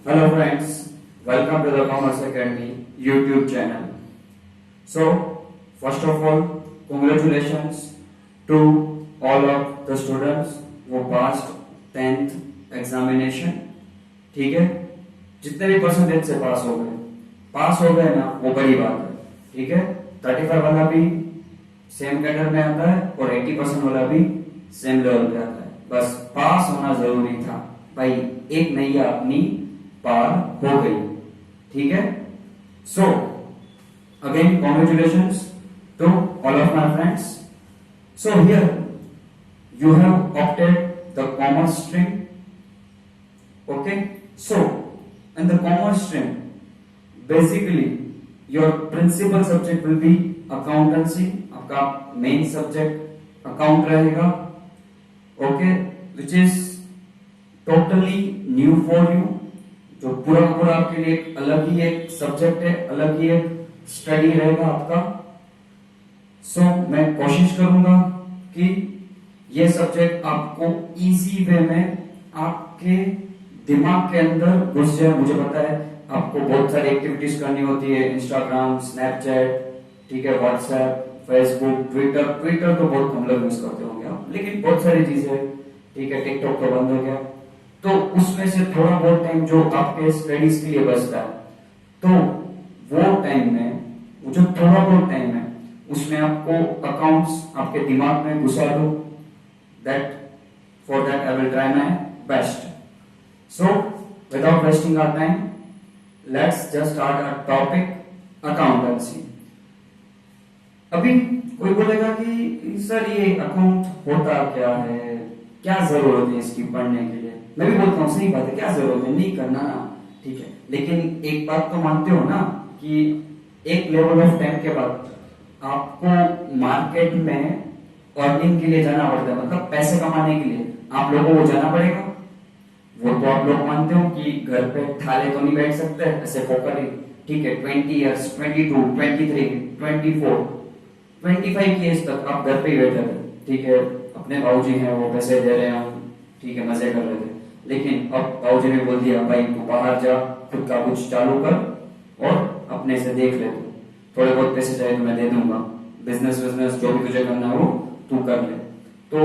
Hello friends, welcome to the Commerce Academy YouTube channel. So, first of all, congratulations to all of the students who passed 10th examination. ठीक है, जितने भी percentage से पास हो गए ना, वो बड़ी बात है. ठीक है, 35 वाला भी सेम कैडर में आता है और 80% वाला भी सेम लेवल पे आता है. बस पास होना जरूरी था भाई, एक नैया अपनी पार हो गई. ठीक है, so again congratulations to all of my friends. So here you have opted the commerce stream. Okay, so in the commerce stream basically your principal subject will be accountancy. आपका main subject account रहेगा. Okay, which is totally new for you. जो पूरा आपके लिए एक अलग ही एक subject है, अलग ही एक स्टडी रहेगा आपका. सो मैं कोशिश करूंगा कि ये सब्जेक्ट आपको इजी वे में आपके दिमाग के अंदर घुस जाए. मुझे पता है आपको बहुत सारी एक्टिविटीज करनी होती है, इंस्टाग्राम, स्नैपचैट, ठीक है, व्हाट्सएप, फेसबुक, ट्विटर तो बहुत कम लोग यूज करते होंगे आप, लेकिन बहुत सारी चीजें, ठीक है, टिकटॉक तो बंद हो गया, तो उसमें से थोड़ा बहुत टाइम जो आपके स्टडीज के लिए बचता है, तो वो टाइम में, वो जो थोड़ा बहुत टाइम है, उसमें आपको अकाउंट्स आपके दिमाग में घुसा दो. For that I will try my best. So without wasting our time, let's just start our topic, accountancy. अभी कोई बोलेगा कि सर ये अकाउंट होता क्या है, क्या जरूरत है इसकी पढ़ने के लिए. मैं भी बोलता हूँ सही बात है, क्या जरूरत है, नहीं करना ना, ठीक है, लेकिन एक बात तो मानते हो ना कि एक लेवल ऑफ टाइम के बाद आपको मार्केट में अर्निंग के लिए जाना पड़ता है, मतलब पैसे कमाने के लिए आप लोगों को जाना पड़ेगा. वो तो आप लोग मानते हो कि घर पे ठाले तो नहीं बैठ सकते ऐसे फोकर ही, ठीक है. 20 years, 22, 23, 24, 25 years तक आप घर पे ही बैठे थे, ठीक है. अपने बाबूजी हैं, वो पैसे दे रहे हैं, ठीक है, मजे कर रहे थे. लेकिन अब बाबूजी ने बोल दिया भाई तू बाहर जा, खुद का कुछ चालू कर और अपने से देख ले, थोड़े बहुत पैसे चाहिए तो मैं दे दूंगा, बिजनेस जो भी तुझे करना हो तू कर ले. तो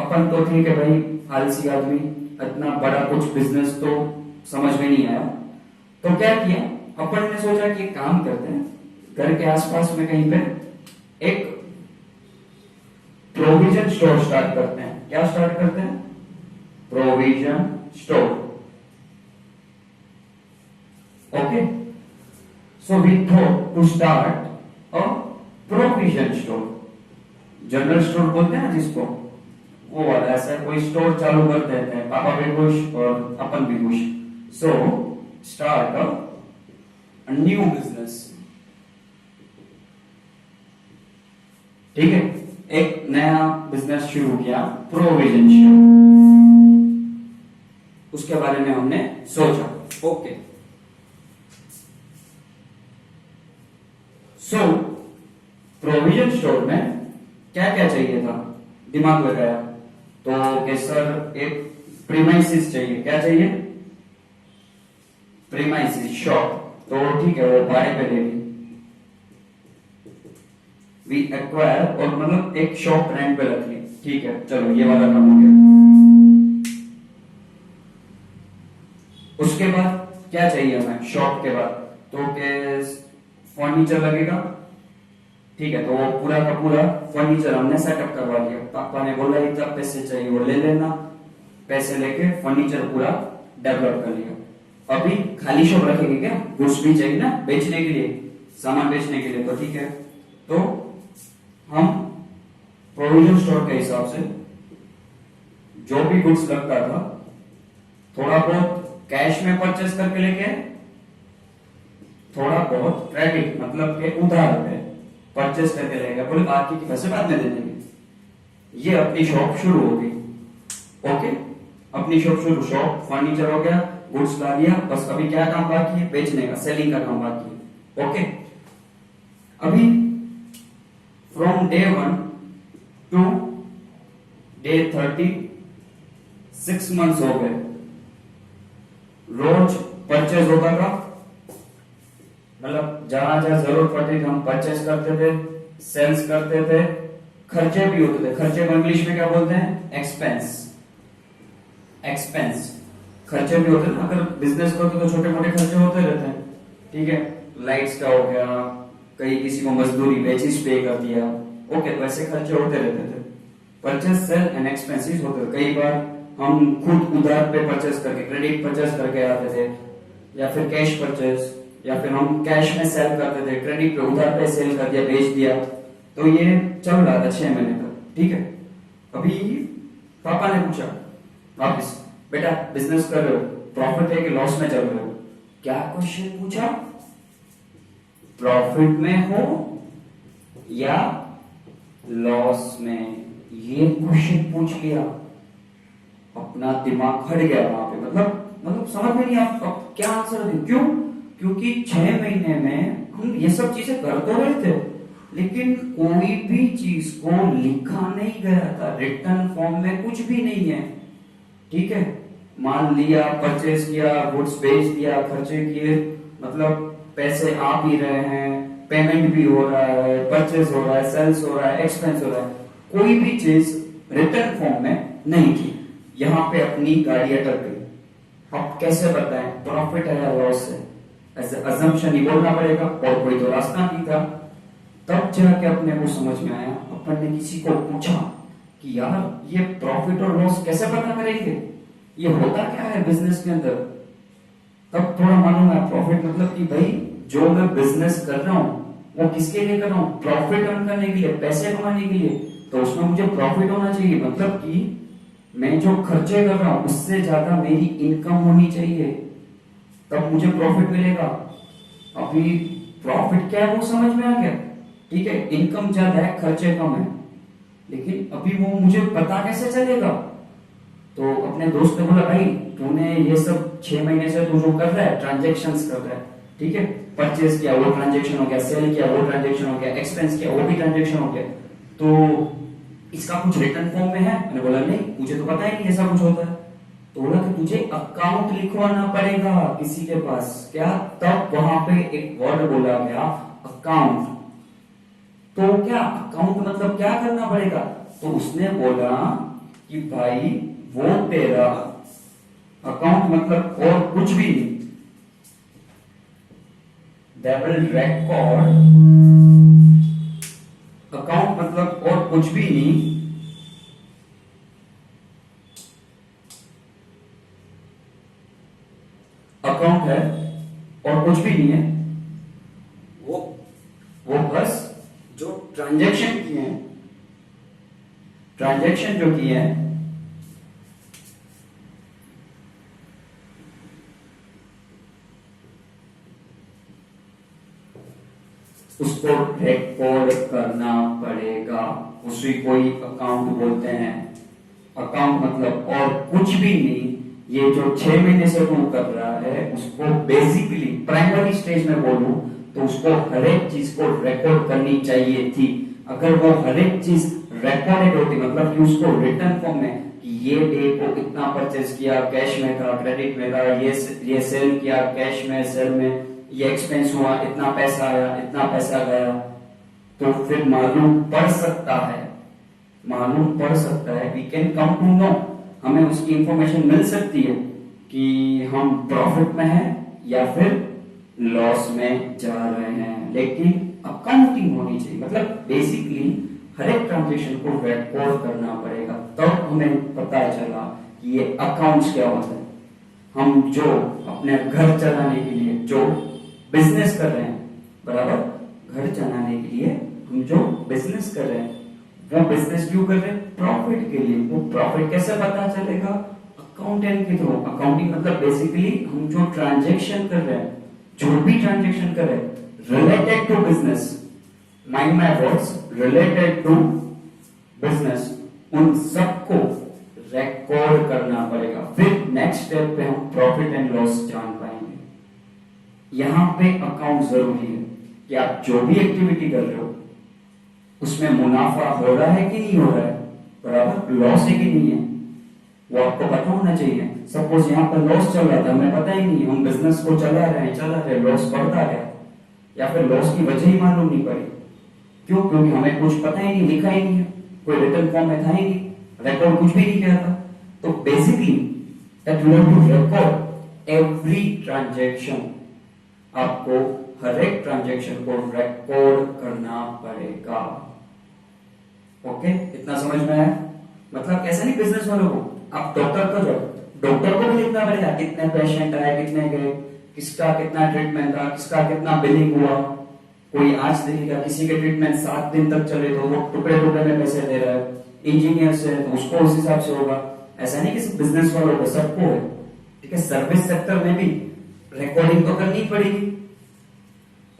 अपन तो ठीक है भाई, आलसी आदमी, इतना बड़ा कुछ बिजनेस तो समझ में नहीं आया. तो क्या किया, अपन ने सोचा कि काम करते हैं, घर के आसपास में कहीं पे एक प्रोविजन स्टोर स्टार्ट करते हैं. क्या स्टार्ट करते हैं, provision store. Okay, so we thought to start a provision store. General store बोलते हैं ना जिसको, वो वाला ऐसा कोई स्टोर चालू कर देते हैं, पापा भी खुश और अपन भी खुश. So start a new business. ठीक है, एक नया बिजनेस शुरू किया, प्रोविजन स्टोर. उसके बारे में हमने सोचा. ओके, सो प्रोविजन स्टोर में क्या क्या चाहिए था, दिमाग लगाया तो कि सर एक प्रीमाइसिस चाहिए. क्या चाहिए, प्रीमाइसिस, शॉप. तो ठीक है, वो भाड़े पे ले ली. वी एक्वायर, और मतलब एक शॉप रेंट पे रख ली. ठीक है, चलो ये वाला काम हो गया. उसके बाद क्या चाहिए हमें शॉप के बाद, तो के फर्नीचर लगेगा. ठीक है, तो वो पूरा का पूरा फर्नीचर हमने सेटअप करवा दिया. पापा ने बोला इतना पैसे चाहिए वो ले लेना, पैसे लेके फर्नीचर पूरा डेवलप कर लिया. अभी खाली शॉप रखेंगे क्या, गुड्स भी चाहिए ना बेचने के लिए, सामान बेचने के लिए. तो ठीक है, तो हम प्रोविजन स्टोर के हिसाब से जो भी गुड्स लगता था थोड़ा बहुत कैश में परचेस करके लेके, थोड़ा बहुत क्रेडिट मतलब के उधार पे परचेस करके रहेगा. बोले बाकी की पैसे बाद में दे देंगे. ये अपनी शॉप शुरू हो गई. ओके, अपनी शॉप शुरू, शॉप फर्नीचर हो गया, गुड्स ला लिया. बस अभी क्या काम बाकी है, बेचने का, सेलिंग का काम बाकी है. ओके, अभी from day 1 to day 30 6 months हो गए. रोज परचेज होता था, मतलब जहां जहां जरूरत पड़ती थी हम परचेज करते थे, सेल्स करते थे, खर्चे भी होते थे। खर्चे को इंग्लिश में क्या बोलते हैं? एक्सपेंस। एक्सपेंस खर्चे भी होते हैं। अगर बिजनेस करते तो छोटे मोटे खर्चे होते रहते हैं, ठीक है, लाइट्स का हो गया, कहीं किसी को मजदूरी वेजेस पे कर दिया, ओके, वैसे खर्चे होते रहते थे। परचेज सेल एंड एक्सपेंसेस होते थे। कई बार हम खुद उधार पे परचेज करके, क्रेडिट परचेज करके आते थे, या फिर कैश परचेज, या फिर हम कैश में सेल करते थे, क्रेडिट पे उधार पे सेल कर दिया, बेच दिया। तो ये चल रहा था 6 महीने तक, ठीक है। अभी पापा ने पूछा वापिस, बेटा बिजनेस कर रहे हो, प्रॉफिट है कि लॉस में चल रहे हो? क्या क्वेश्चन पूछा? प्रॉफिट में हो या लॉस में? ये क्वेश्चन पूछ लिया, अपना दिमाग हट गया वहां पे। मतलब समझ में नहीं आप क्या आंसर दें। क्यों? क्योंकि 6 महीने में हम ये सब चीजें कर तो रहे थे, लेकिन कोई भी चीज को लिखा नहीं गया था, रिटर्न फॉर्म में कुछ भी नहीं है, ठीक है। मान लिया, परचेज किया, गुड्स बेच दिया, खर्चे किए, मतलब पैसे आ भी रहे हैं, पेमेंट भी हो रहा है, परचेज हो रहा है, सेल्स हो रहा है, एक्सपेंस हो रहा है, कोई भी चीज रिटर्न फॉर्म में नहीं थी। यहां पे अपनी गाड़ी अटक गई। अब कैसे बताएं प्रॉफिट है या लॉस है? ऐसे अजम्पशन ही बोलना पड़ेगा, और कोई तो रास्ता नहीं था। तब जाके अपने को समझ में आया, अपन ने किसी को पूछा कि यार ये प्रॉफिट और लॉस कैसे पता करेंगे, ये होता क्या है बिजनेस के अंदर? तब थोड़ा मालूम है प्रॉफिट मतलब कि भाई जो मैं बिजनेस कर रहा हूं वो किसके लिए कर रहा हूं? प्रॉफिट अर्न करने के लिए, पैसे कमाने के लिए। तो उसमें मुझे प्रॉफिट होना चाहिए, मतलब कि मैं जो खर्चे कर रहा हूं उससे ज्यादा मेरी इनकम होनी चाहिए, तब मुझे प्रॉफिट मिलेगा। अभी प्रॉफिट क्या है वो समझ में आ गया, ठीक है, इनकम ज्यादा है, खर्चे कम है, लेकिन अभी वो मुझे पता कैसे चलेगा? तो अपने दोस्त ने बोला, भाई तूने ये सब 6 महीने से तू जो कर रहा है, ट्रांजेक्शन्स कर रहा है, ठीक है, परचेज किया वो ट्रांजेक्शन हो गया, सेल किया वो ट्रांजेक्शन हो गया, एक्सपेंस किया वो भी ट्रांजेक्शन हो गया, तो इसका कुछ रिटर्न फॉर्म में है? मैंने बोला नहीं, मुझे तो पता ही नहीं ऐसा कुछ होता है। तो बोला कि तुझे अकाउंट लिखवाना पड़ेगा किसी के पास। क्या? तब वहां पे एक वर्ड बोला गया, अकाउंट। तो क्या अकाउंट मतलब क्या करना पड़ेगा? तो उसने बोला कि भाई वो तेरा अकाउंट मतलब और कुछ भी नहीं, they will record, अकाउंट मतलब और कुछ भी नहीं, अकाउंट है और कुछ भी नहीं है, वो बस जो ट्रांजैक्शन किए हैं, ट्रांजैक्शन जो किए हैं उसको रिकॉर्ड करना पड़ेगा, उसी कोई अकाउंट बोलते हैं। अकाउंट मतलब और कुछ भी नहीं, ये जो 6 महीने से तू कर रहा है उसको बेसिकली प्राइमरी स्टेज में बोलूं तो उसको हर एक चीज को रिकॉर्ड करनी चाहिए थी। अगर वो हर एक चीज रिकॉर्डेड होती, मतलब कि उसको रिटर्न फॉर्म में कि ये डे को इतना परचेज किया, कैश में था, क्रेडिट में था, ये सेल किया, कैश में, सेल में, ये एक्सपेंस हुआ, इतना पैसा आया, इतना पैसा गया, तो फिर मालूम पड़ सकता है, मालूम पड़ सकता है, we can come to know, हमें उसकी इंफॉर्मेशन मिल सकती है कि हम प्रॉफिट में हैं या फिर लॉस में जा रहे हैं। लेकिन अकाउंटिंग होनी चाहिए, मतलब बेसिकली हर एक ट्रांजेक्शन को रिकॉर्ड करना पड़ेगा, तब हमें पता चला कि ये अकाउंट्स क्या होता है। हम जो अपने घर चलाने के लिए जो बिजनेस कर रहे हैं, बराबर, घर चलाने के लिए हम जो बिजनेस कर रहे हैं वो बिजनेस क्यों कर रहे हैं? प्रॉफिट के लिए। वो प्रॉफिट कैसे पता चलेगा? अकाउंटेंट के थ्रू। अकाउंटिंग मतलब बेसिकली हम जो ट्रांजेक्शन कर रहे हैं, जो भी ट्रांजेक्शन कर रहे हैं related to business, mind my words, related to business, उन सबको रिकॉर्ड करना पड़ेगा। फिर नेक्स्ट स्टेप पे हम प्रॉफिट एंड लॉस जान पाएंगे। यहां पे अकाउंट जरूरी है कि आप जो भी एक्टिविटी कर रहे हो उसमें मुनाफा हो रहा है कि नहीं हो रहा है, बराबर, लॉस है कि नहीं है, वो आपको पता होना चाहिए। सपोज यहाँ पर लॉस चल रहा था, हमें पता ही नहीं, हम बिजनेस को चला रहे हैं, लॉस बढ़ता गया, या फिर लॉस की वजह ही मालूम नहीं पड़ी। क्यों? क्योंकि हमें कुछ पता ही नहीं, लिखा ही नहीं है, कोई रिटर्न फॉर्म में था ही नहीं, रिकॉर्ड कुछ भी नहीं किया था। तो basically that you have to record every transaction, आपको हर एक ट्रांजैक्शन को रिकॉर्ड करना पड़ेगा। ओके, इतना समझ में आया? मतलब ऐसा नहीं बिजनेस वालों को, आप डॉक्टर का जॉब, डॉक्टर को भी लिखना पड़ेगा कितने पेशेंट आए, कितने गए, किसका कितना ट्रीटमेंट था, किसका कितना बिलिंग हुआ। कोई आज देखेगा किसी के ट्रीटमेंट 7 दिन तक चले तो वो टुकड़े टुकड़े में पैसे दे रहा है, इंजीनियर से तो उसको उस हिसाब से होगा। ऐसा नहीं कि सिर्फ बिजनेस वालों को, सबको है। ठीक है, सर्विस सेक्टर में भी रिकॉर्डिंग तो करनी पड़ेगी।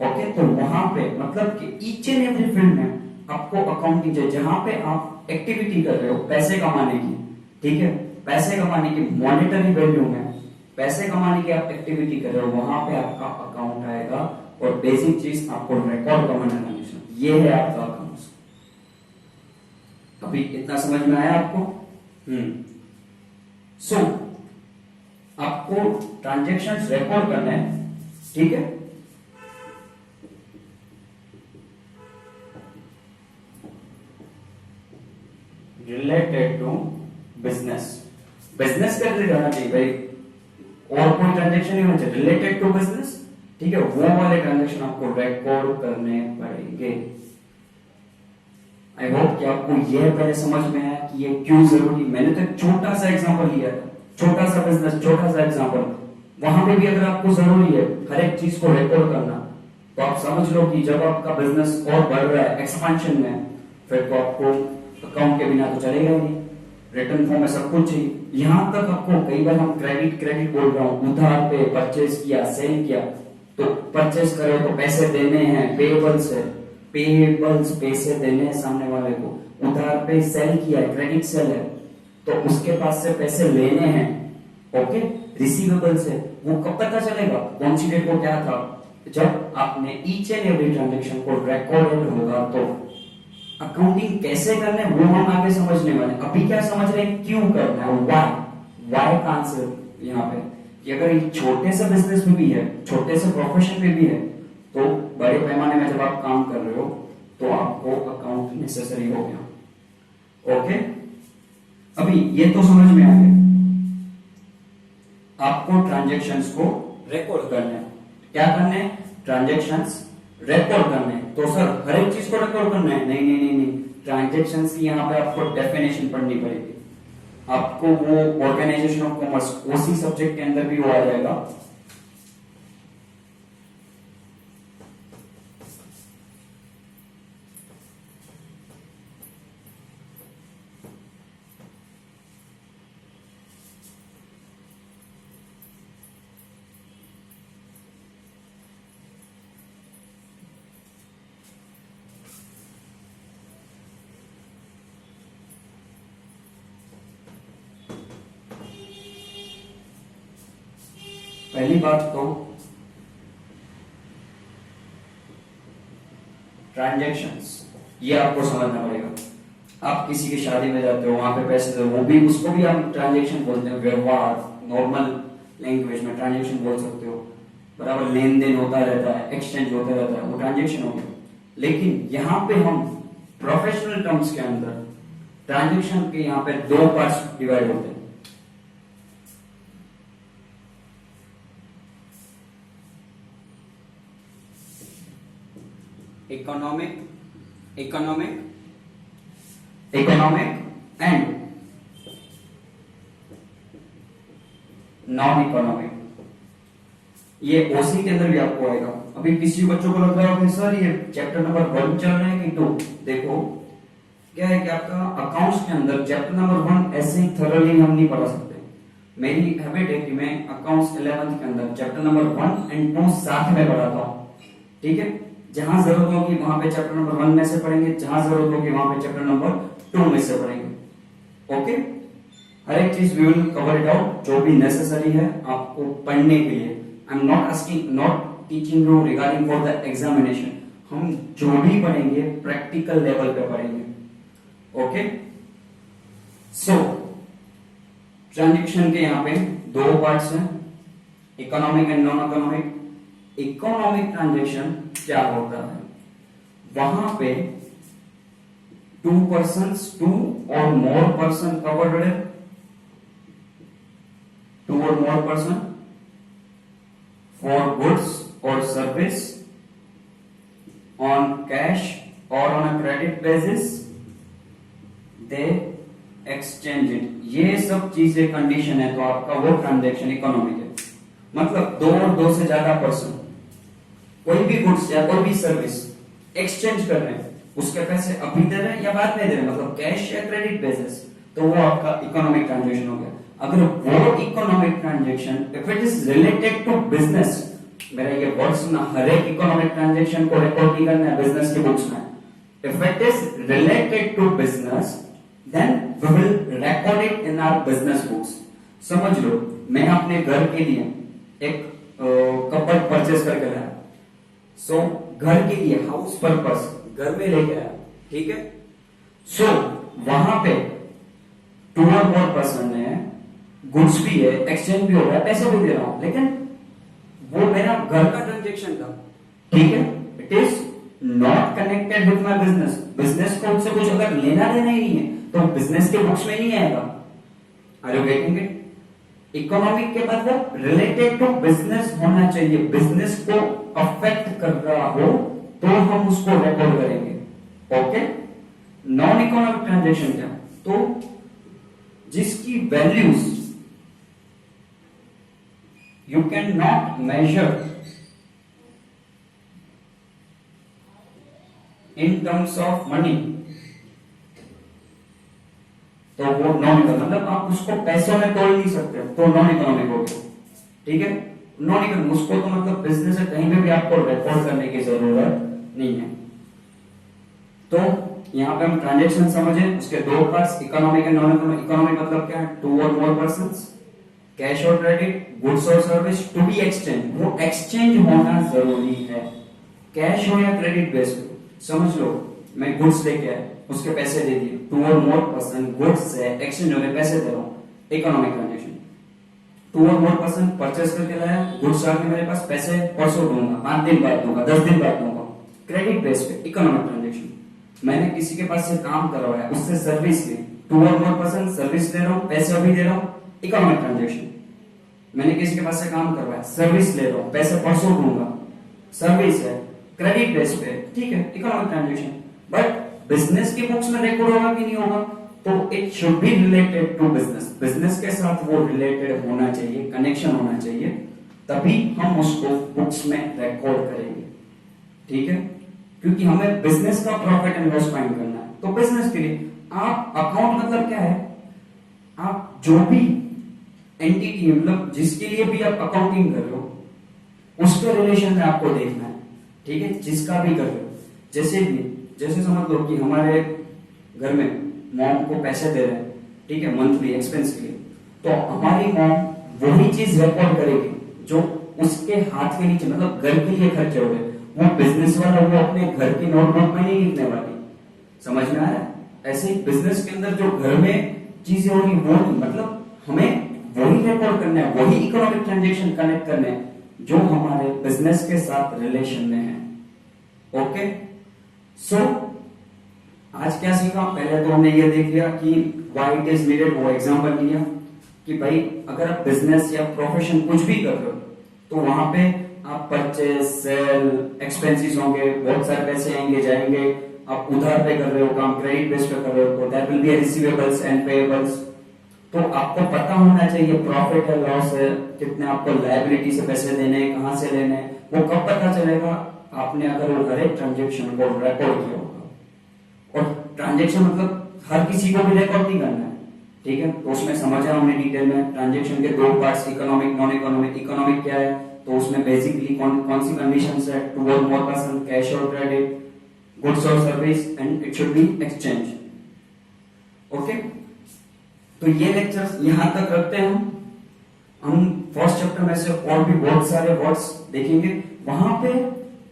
ओके, तो वहां पे मतलब कि ईच एंड एवरी फील्ड में आपको अकाउंटिंग चाहिए। जहां पे आप एक्टिविटी कर रहे हो पैसे कमाने की, ठीक है, पैसे कमाने की मॉनेटरी वैल्यू में पैसे कमाने की आप एक्टिविटी कर रहे हो, वहां पे आपका अकाउंट आएगा। और बेसिक चीज आपको रिकॉर्ड करना, ये है आपका अकाउंट। अभी इतना समझ में आया आपको? सो आपको ट्रांजैक्शंस रिकॉर्ड करना है, ठीक है। रिलेटेड टू बिजनेस, बिजनेस का रिलेटेड रहना चाहिए भाई, और कोई ट्रांजैक्शन नहीं होना चाहिए, रिलेटेड टू बिजनेस, ठीक है। वो वाले ट्रांजैक्शन आपको रिकॉर्ड करने पड़ेंगे। आई होप कि आपको यह पहले समझ में आया कि ये क्यों जरूरी। मैंने तो छोटा सा एग्जांपल लिया था, छोटा सा बिजनेस, छोटा सा एग्जांपल, वहां पे भी अगर आपको जरूरी है हर एक चीज को रिकॉर्ड करना, तो आप समझ लो कि जब आपका बिजनेस और बढ़ रहा है, एक्सपेंशन में, फिर तो आपको अकाउंट के बिना तो चलेगा ही नहीं, रिटर्न फॉर्म में सब कुछ चाहिए। यहां तक आपको कई बार हम क्रेडिट क्रेडिट बोल रहा हूं, उधार पे परचेज किया, सेल किया, तो परचेज करे तो पैसे देने हैं, पेबल्स है, पेबल्स पैसे देने हैं सामने वाले को, उधार पे सेल किया है, क्रेडिट सेल है, तो उसके पास से पैसे लेने हैं। ओके, रिसीवेबल्स है, वो कब पता चलेगा कौन सी डेट को क्या था? जब आपने ईच एंड एवरी ट्रांजेक्शन को रिकॉर्डेड होगा। तो अकाउंटिंग कैसे करना है वो हम आगे समझने वाले। अभी क्या समझ रहे हैं, क्यों करना है, वाई का आंसर यहाँ पे, कि अगर ये छोटे से बिजनेस में भी है, छोटे से प्रोफेशन में भी है, तो बड़े पैमाने में जब आप काम कर रहे हो तो आपको अकाउंट नेसेसरी हो गया। ओके, अभी ये तो समझ में आ गया, आपको ट्रांजैक्शंस को रिकॉर्ड करना है। क्या करना है? ट्रांजैक्शंस रिकॉर्ड करने हैं। तो सर हर एक चीज को रिकॉर्ड करना है? नहीं नहीं नहीं नहीं, ट्रांजैक्शंस की यहाँ पे आपको डेफिनेशन पढ़नी पड़ेगी। आपको वो ऑर्गेनाइजेशन ऑफ कॉमर्स उसी सब्जेक्ट के अंदर भी वो आ जाएगा। पहली बात तो ट्रांजैक्शंस, ये आपको समझना पड़ेगा। आप किसी की शादी में जाते हो, वहां पे पैसे दो, वो भी, उसको भी हम ट्रांजैक्शन बोलते हैं। व्यवहार, नॉर्मल लैंग्वेज में ट्रांजैक्शन बोल सकते हो, बराबर लेन देन होता रहता है, एक्सचेंज होता रहता है, वो ट्रांजैक्शन हो गया। लेकिन यहाँ पे हम प्रोफेशनल टर्म्स के अंदर ट्रांजैक्शन के यहाँ पे 2 पार्ट्स डिवाइड होते हैं। Economic and non economic. ये ओसी के अंदर भी आपको आएगा। अभी किसी बच्चों को लग रहा है सर ये चैप्टर नंबर 1 चल रहा है कि 2? देखो क्या है कि आपका अकाउंट्स के अंदर चैप्टर नंबर 1 ऐसे ही थॉरली हम नहीं पढ़ा सकते। मेरी हैबिट है कि मैं अकाउंट्स 11th के अंदर चैप्टर नंबर 1 एंड 2 साथ में पढ़ाता हूं। ठीक है, जहां जरूरत होगी वहां पे चैप्टर नंबर 1 में से पढ़ेंगे, जहां जरूरत होगी वहां पे चैप्टर नंबर 2 में से पढ़ेंगे। ओके, हर एक चीज we will cover it out जो भी नेसेसरी है आपको पढ़ने के लिए। I am not teaching you regarding for the examination. हम जो भी पढ़ेंगे प्रैक्टिकल लेवल पे पढ़ेंगे। ओके, सो ट्रांजेक्शन के यहाँ पे दो पार्ट्स हैं, economic and non economic. Economic transaction क्या होता है, वहां पे टू पर्सन्स, टू और मोर पर्सन कवर्ड है, टू और मोर पर्सन फॉर गुड्स और सर्विस ऑन कैश और on a credit basis they exchange it. ये सब चीजें कंडीशन है तो आपका वो ट्रांजेक्शन इकोनॉमिक है। मतलब दो और दो से ज्यादा पर्सन कोई भी गुड्स या कोई भी सर्विस एक्सचेंज कर रहे हैं, उसके पैसे अभी दे रहे हैं या बाद में दे रहे हैं, मतलब कैश या क्रेडिट बेसिस, तो वो आपका इकोनॉमिक ट्रांजेक्शन हो गया। अगर वो economic transaction if it is related to business, मेरा ये वर्ड सुनना, हर एक इकोनॉमिक ट्रांजेक्शन को रिकॉर्ड नहीं करना है बिजनेस की बुक्स में। If it is related to business then we will record it in our business books. समझ लो, मैं अपने घर के लिए एक कपबोर्ड परचेस करके लाया, सो घर के लिए हाउस पर्पस घर में लेके आया, ठीक है। सो वहां पे टू और मोर पर्सन है, गुड्स भी है, एक्सचेंज भी हो रहा है, पैसे भी दे रहा हूं, लेकिन वो मेरा घर का ट्रांजेक्शन था, ठीक है। It is not connected with my business. Business को उससे कुछ अगर लेना देना ही नहीं है तो बिजनेस के बुक्स में नहीं आएगा। Are you getting it? Economic के मतलब रिलेटेड टू बिजनेस होना चाहिए, बिजनेस को अफेक्ट कर रहा हो तो हम उसको रिकॉर्ड करेंगे, ओके। नॉन इकोनॉमिक ट्रांजेक्शन क्या, तो जिसकी values you can not measure in terms of money, तो वो नॉन इकोनॉमिक, मतलब आप उसको पैसों में तोड़ नहीं सकते तो नॉन इकोनॉमिक हो गया, ठीक है। नॉन इकोनॉमिक उसको तो मतलब बिजनेस है, कहीं पे भी आपको रिकॉर्ड करने की जरूरत नहीं है। तो यहाँ पे हम ट्रांजेक्शन समझे, उसके दो parts, economic and non economic. Economic मतलब क्या है, टू और मोर पर्संस, कैश और क्रेडिट, गुड्स और सर्विस टू बी एक्सचेंज, वो एक्सचेंज होना जरूरी है, कैश हो या क्रेडिट बेस पे। समझ लो, मैं गुड्स लेके आया, उसके पैसे दे दिए, टू और मोर पर्सन गुड्स से एक्सचेंज हो गए, पैसे दे रहा हूं, इकोनॉमिक ट्रांजेक्शन। टू और मोर पर्सन परचेस करके लाया, गुड्स आ गए मेरे पास, पैसे परसों दूंगा, 5 दिन बाद दूंगा, 10 दिन बाद दूंगा, क्रेडिट बेस पे इकोनॉमिक ट्रांजेक्शन। मैंने किसी के पास से काम करवाया, उससे सर्विस ली, टू और मोर पर्सन सर्विस दे रहा हूं, पैसे अभी दे रहा हूं, इकोनॉमिक ट्रांजेक्शन। मैंने किसी के पास से काम करवाया, सर्विस ले रहा हूं, पैसे परसों दूंगा, सर्विस है, क्रेडिट बेस पे, ठीक है, इकोनॉमिक ट्रांजेक्शन। बट बिजनेस के बुक्स में रिकॉर्ड होगा कि नहीं होगा, तो it should be related to business, business के साथ वो रिलेटेड होना चाहिए, कनेक्शन होना चाहिए, तभी हम उसको बुक्स में रिकॉर्ड करेंगे, ठीक है। क्योंकि हमें बिजनेस का प्रॉफिट एंड लॉस फाइंड करना है, तो बिजनेस के लिए आप अकाउंट मतलब क्या है, आप जो भी एंटिटी मतलब जिसके लिए भी आप अकाउंटिंग कर रहे हो उसके रिलेशन में आपको देखना है, ठीक है, जिसका भी कर रहे हो। जैसे समझ लो कि हमारे घर में मॉम को पैसे दे रहे हैं, ठीक है, मंथली एक्सपेंस के लिए, तो हमारी मॉम वही चीज रिकॉर्ड करेगी जो उसके हाथ के नीचे, मतलब घर के लिए खर्चे हो गए, वो बिजनेस वाला वो अपने घर की नोटबुक में नहीं लिखने वाली। समझ में आ रहा है? ऐसे ही बिजनेस के अंदर जो घर में चीजें होगी वो मतलब हमें वही रिकॉर्ड करना है, वही इकोनॉमिक ट्रांजेक्शन कनेक्ट करने हैं जो हमारे बिजनेस के साथ रिलेशन में है। ओके, सो आज क्या सीखा, पहले तो हमने ये देख लिया कि व्हाई इट इज नीडेड, वो एग्जांपल लिया कि भाई अगर आप बिजनेस या प्रोफेशन कुछ भी कर रहे हो तो वहां पे आप परचेज, सेल, एक्सपेंसेस होंगे, बहुत सारे पैसे आएंगे जाएंगे, आप उधार पे कर रहे हो काम, क्रेडिट बेस पे कर रहे हो, तो that will be receivables and payables. तो आपको पता होना चाहिए प्रॉफिट है, लॉस है, कितने आपको लायबिलिटी से पैसे देने हैं, कहां से लेने हैं, वो कब पता चलेगा, आपने अगर वो हर एक ट्रांजेक्शन को रिकॉर्ड किया होगा। और ट्रांजेक्शन मतलब हर किसी को भी रिकॉर्ड नहीं करना है, ठीक है, तो उसमें समझा हमने डिटेल में। ट्रांजेक्शन के दो parts, economic, non economic. Economic क्या है, तो उसमें बेसिकली कौन सी कंडीशंस है, टू और मोर पर्सन, कैश और क्रेडिट, गुड्स और service, and it should be exchange. Okay, तो ये लेक्चर यहां तक रखते हैं। हम फर्स्ट चैप्टर में से और भी बहुत सारे वर्ड्स देखेंगे, वहां पे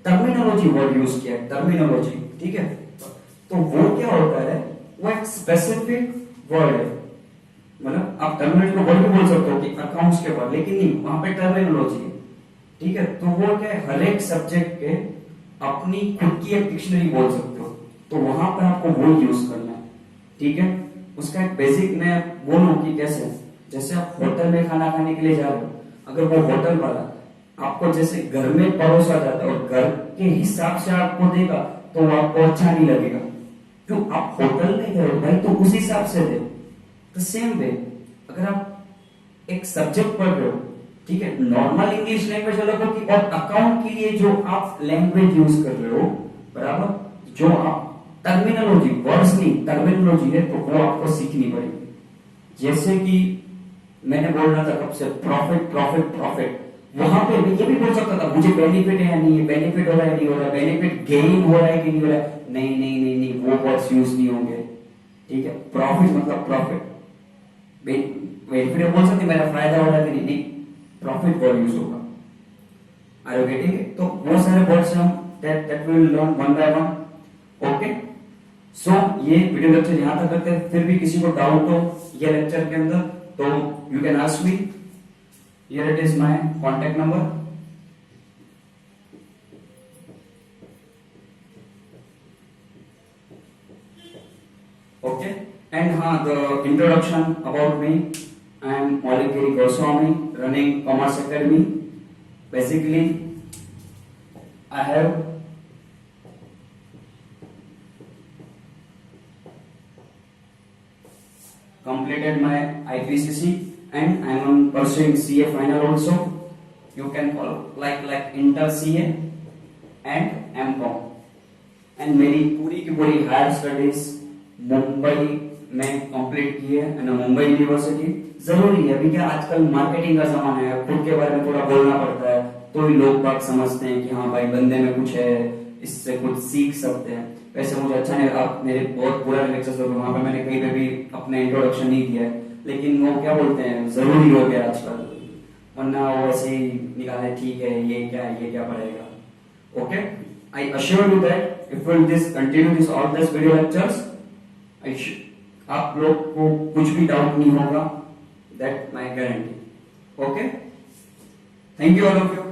टर्मिनोलॉजी वर्ड यूज किया है, टर्मिनोलॉजी, ठीक है। तो वो क्या होता है, वो एक स्पेसिफिक वर्ड है, मतलब आप आप टर्मिनोलॉजी को वर्ड भी बोल सकते हो कि अकाउंट्स के बाद, लेकिन नहीं, वहां पे टर्मिनोलॉजी है, ठीक है। तो वो क्या है, हर एक सब्जेक्ट के अपनी खुद की एक डिक्शनरी बोल सकते हो, तो वहां पर आपको वो यूज करना है, ठीक है। उसका एक बेसिक मैं बोलूं कि कैसे, जैसे आप होटल में खाना खाने के लिए जा रहे हो, अगर वो होटल वाला आपको जैसे घर में परोसा जाता है और घर के हिसाब से आपको देगा तो वो आपको अच्छा नहीं लगेगा, क्यों, आप होटल में गए हो भाई तो उस हिसाब से दे। तो सेम वे अगर आप एक सब्जेक्ट पढ़ रहे हो, ठीक है, नॉर्मल इंग्लिश लैंग्वेज अलग होगी और अकाउंट के लिए जो आप लैंग्वेज यूज कर रहे हो, बराबर, जो आप टर्मिनोलॉजी, वर्ड्स नहीं टर्मिनोलॉजी है, तो वो आपको सीखनी पड़ेगी। जैसे कि मैंने बोल रहा था कब से, प्रॉफिट प्रॉफिट प्रॉफिट, वहां पे मैं ये भी बोल सकता था मुझे बेनिफिट है या नहीं है, बेनिफिट हो रहा है नहीं हो रहा है, बेनिफिट गेन हो रहा है कि नहीं हो रहा है, नहीं नहीं नहीं नहीं, वो वर्ड्स यूज नहीं होंगे, ठीक है। प्रॉफिट मतलब प्रॉफिट, बेनिफिट बोल सकते मेरा फायदा हो रहा है कि नहीं, प्रॉफिट वर्ड यूज होगा, आर यू गेटिंग इट? तो वो सारे वर्ड्स हम that we will learn one by one, okay. So ये वीडियो लेक्चर यहां तक करते हैं, फिर भी किसी को डाउट हो ये लेक्चर के अंदर तो you can ask me, here it is my contact number, okay. And हाँ, the introduction about me, I am Maulik Goswami, running Commerce Academy. Basically, I have completed my IPCC and I am pursuing CA final also. You can call like Inter CA and MCOM. And मेरी पूरी की पूरी higher studies Mumbai में complete की है, Mumbai university. जरूरी है, अभी क्या आजकल मार्केटिंग का जमाना है, खुद के बारे में थोड़ा बोलना पड़ता है, तो ही लोग बात समझते हैं कि हाँ भाई बंदे में कुछ है, इससे कुछ सीख सकते हैं। वैसे मुझे अच्छा नहीं, आप मेरे बहुत पूरा लेक्चर्स हो गए, वहां पे मैंने कहीं पे भी अपने इंट्रोडक्शन नहीं दिया है, लेकिन वो क्या बोलते हैं, जरूरी हो गया आजकल, वरना वो ऐसे ही निकाले, ठीक है ये क्या पड़ेगा, okay. I assure you that if will this continue this all this video lectures, आप लोग को कुछ भी डाउट नहीं होगा, that my guarantee, okay. Thank you all of you.